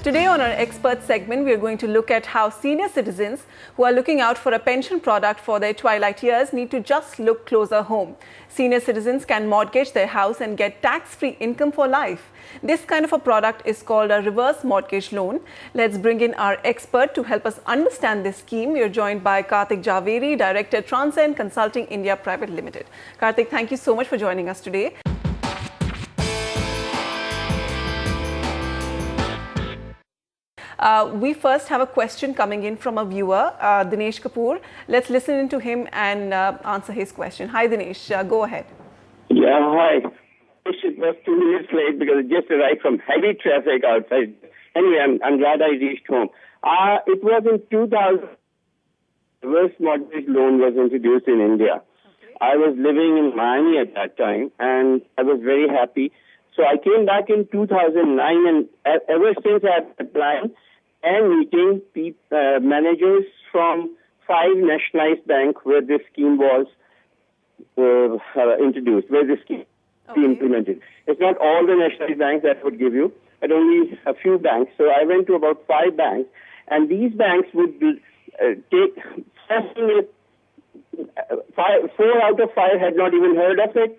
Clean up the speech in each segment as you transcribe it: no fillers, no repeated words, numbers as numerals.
Today on our expert segment, we are going to look at how senior citizens who are looking out for a pension product for their twilight years need to just look closer home. Senior citizens can mortgage their house and get tax-free income for life. This kind of a product is called a reverse mortgage loan. Let's bring in our expert to help us understand this scheme. We are joined by Karthik Javeri, Director, Transcend Consulting India Private Limited. Karthik, thank you so much for joining us today. We first have a question coming in from a viewer, Dinesh Kapoor. Let's listen in to him and answer his question. Hi, Dinesh. Go ahead. Yeah, hi. It was 2 minutes late because I just arrived from heavy traffic outside. Anyway, I'm glad I reached home. It was in 2000, reverse mortgage loan was introduced in India. Okay. I was living in Miami at that time, and I was very happy. So I came back in 2009, and ever since I've applied and meeting managers from 5 nationalized banks where this scheme was introduced, where this scheme was implemented. It's not all the nationalized banks that would give you, but only a few banks. So I went to about 5 banks, and these banks would take 4 out of 5 had not even heard of it.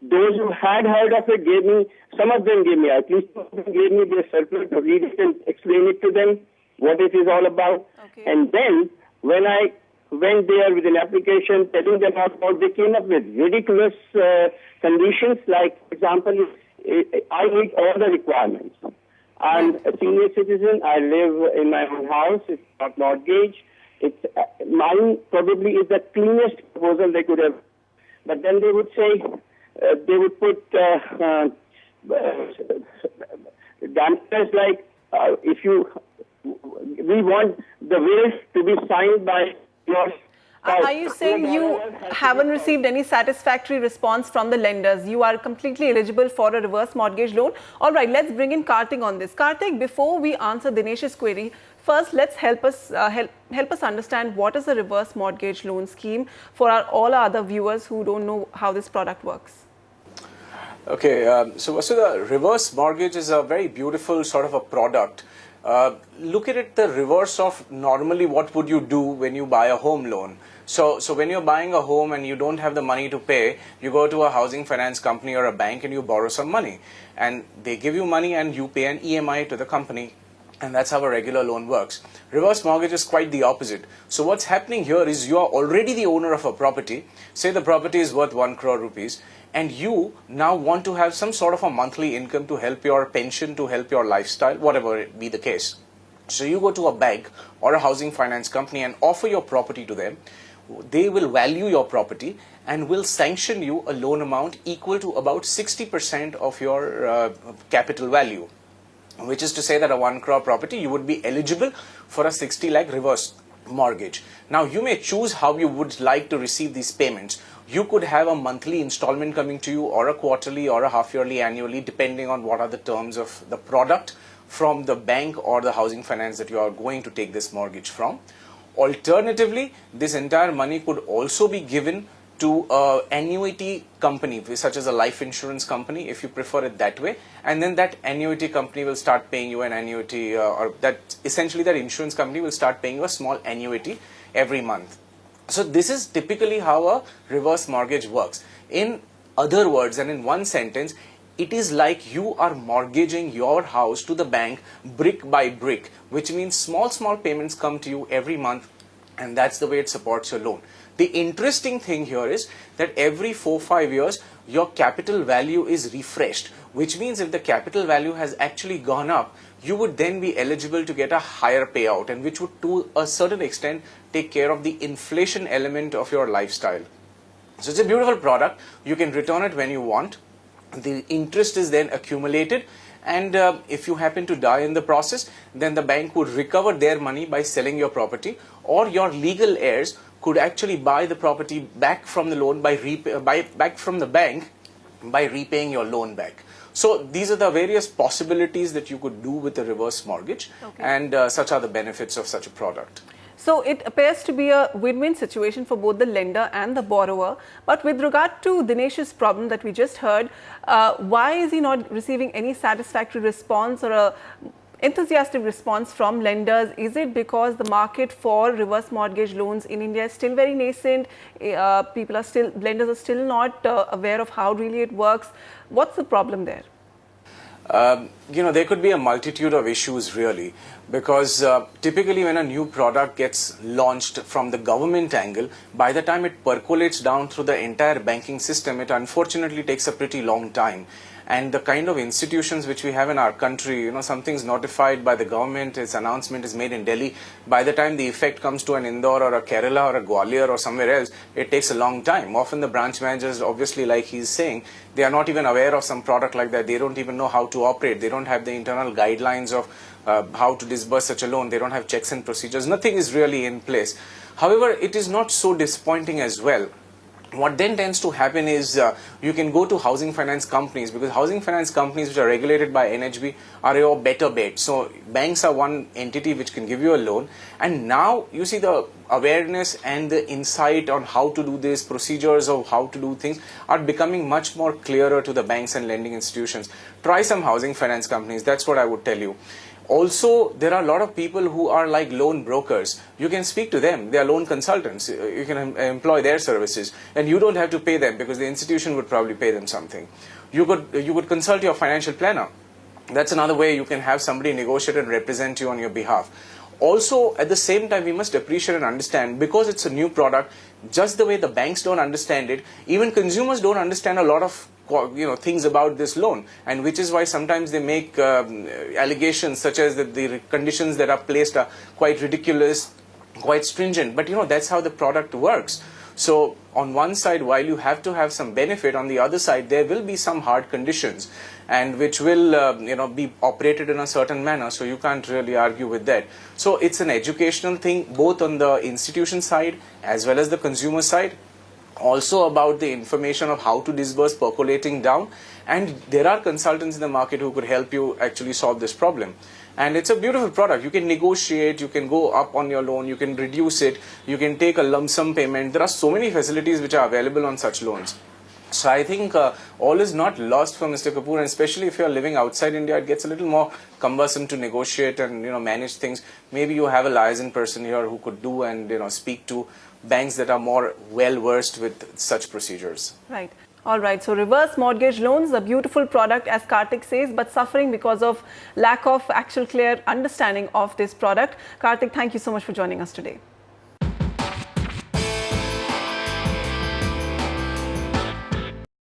Those who had heard of it gave me, some of them gave me, at least some of them gave me their circular to read it and explain it to them, what it is all about. Okay. And then, when I went there with an application telling them about, they came up with ridiculous conditions, like, for example, I meet all the requirements. I'm a senior citizen, I live in my own house, it's not mortgaged. Mine probably is the cleanest proposal they could have. But then they would say, they would put dampers like, we want the wills to be signed by your spouse. Are you saying you haven't received any satisfactory response from the lenders? You are completely eligible for a reverse mortgage loan. All right, let's bring in Karthik on this. Karthik, before we answer Dinesh's query, first, let's help us understand what is the reverse mortgage loan scheme for all our other viewers who don't know how this product works. Okay, so the reverse mortgage is a very beautiful sort of a product. Look at it the reverse of normally what would you do when you buy a home loan. So when you're buying a home and you don't have the money to pay, you go to a housing finance company or a bank and you borrow some money. And they give you money and you pay an EMI to the company. And that's how a regular loan works. Reverse mortgage is quite the opposite. So what's happening here is you are already the owner of a property. Say the property is worth 1 crore rupees. And you now want to have some sort of a monthly income to help your pension, to help your lifestyle, whatever it be the case. So you go to a bank or a housing finance company and offer your property to them. They will value your property and will sanction you a loan amount equal to about 60% of your capital value. Which is to say that a 1 crore property, you would be eligible for a 60 lakh reverse mortgage. Now, you may choose how you would like to receive these payments. You could have a monthly installment coming to you, or a quarterly, or a half-yearly, annually, depending on what are the terms of the product from the bank or the housing finance that you are going to take this mortgage from. Alternatively, this entire money could also be given to an annuity company, such as a life insurance company, if you prefer it that way. And then that annuity company will start paying you an annuity, or that essentially that insurance company will start paying you a small annuity every month. So this is typically how a reverse mortgage works. In other words, and in one sentence, it is like you are mortgaging your house to the bank brick by brick, which means small payments come to you every month, and that's the way it supports your loan. The interesting thing here is that every 4-5 years, your capital value is refreshed, which means if the capital value has actually gone up, you would then be eligible to get a higher payout, and which would to a certain extent take care of the inflation element of your lifestyle. So it's a beautiful product. You can return it when you want. The interest is then accumulated, and if you happen to die in the process, then the bank would recover their money by selling your property, or your legal heirs could actually buy the property back from the loan back from the bank by repaying your loan back. So these are the various possibilities that you could do with a reverse mortgage, and such are the benefits of such a product. So it appears to be a win-win situation for both the lender and the borrower. But with regard to Dinesh's problem that we just heard, why is he not receiving any satisfactory response or enthusiastic response from lenders. Is it because the market for reverse mortgage loans in India is still very nascent? Lenders are still not aware of how really it works. What's the problem there? There could be a multitude of issues really, because typically when a new product gets launched from the government angle, by the time it percolates down through the entire banking system, it unfortunately takes a pretty long time. And the kind of institutions which we have in our country, something's notified by the government, its announcement is made in Delhi. By the time the effect comes to an Indore or a Kerala or a Gwalior or somewhere else, it takes a long time. Often the branch managers, obviously, like he's saying, they are not even aware of some product like that. They don't even know how to operate. They don't have the internal guidelines of how to disburse such a loan. They don't have checks and procedures. Nothing is really in place. However, it is not so disappointing as well. What then tends to happen is you can go to housing finance companies, because housing finance companies which are regulated by NHB are your better bet. So banks are one entity which can give you a loan, and now you see the awareness and the insight on how to do this, procedures of how to do things are becoming much more clearer to the banks and lending institutions. Try some housing finance companies, that's what I would tell you. Also, there are a lot of people who are like loan brokers. You can speak to them. They are loan consultants. You can employ their services, and you don't have to pay them because the institution would probably pay them something. You could consult your financial planner. That's another way you can have somebody negotiate and represent you on your behalf. Also, at the same time, we must appreciate and understand, because it's a new product, just the way the banks don't understand it, even consumers don't understand a lot of things about this loan, and which is why sometimes they make allegations such as that the conditions that are placed are quite ridiculous, quite stringent. But that's how the product works. So on one side, while you have to have some benefit, on the other side there will be some hard conditions, and which will be operated in a certain manner. So you can't really argue with that. So it's an educational thing, both on the institution side as well as the consumer side. Also about the information of how to disburse percolating down, and there are consultants in the market who could help you actually solve this problem. And it's a beautiful product. You can negotiate, you can go up on your loan, you can reduce it, you can take a lump sum payment. There are so many facilities which are available on such loans. So I think all is not lost for Mr. Kapoor, and especially if you are living outside India, it gets a little more cumbersome to negotiate and manage things. Maybe you have a liaison person here who could do and speak to banks that are more well versed with such procedures. Right. All right. So reverse mortgage loans, a beautiful product, as Karthik says, but suffering because of lack of actual clear understanding of this product. Karthik, thank you so much for joining us today.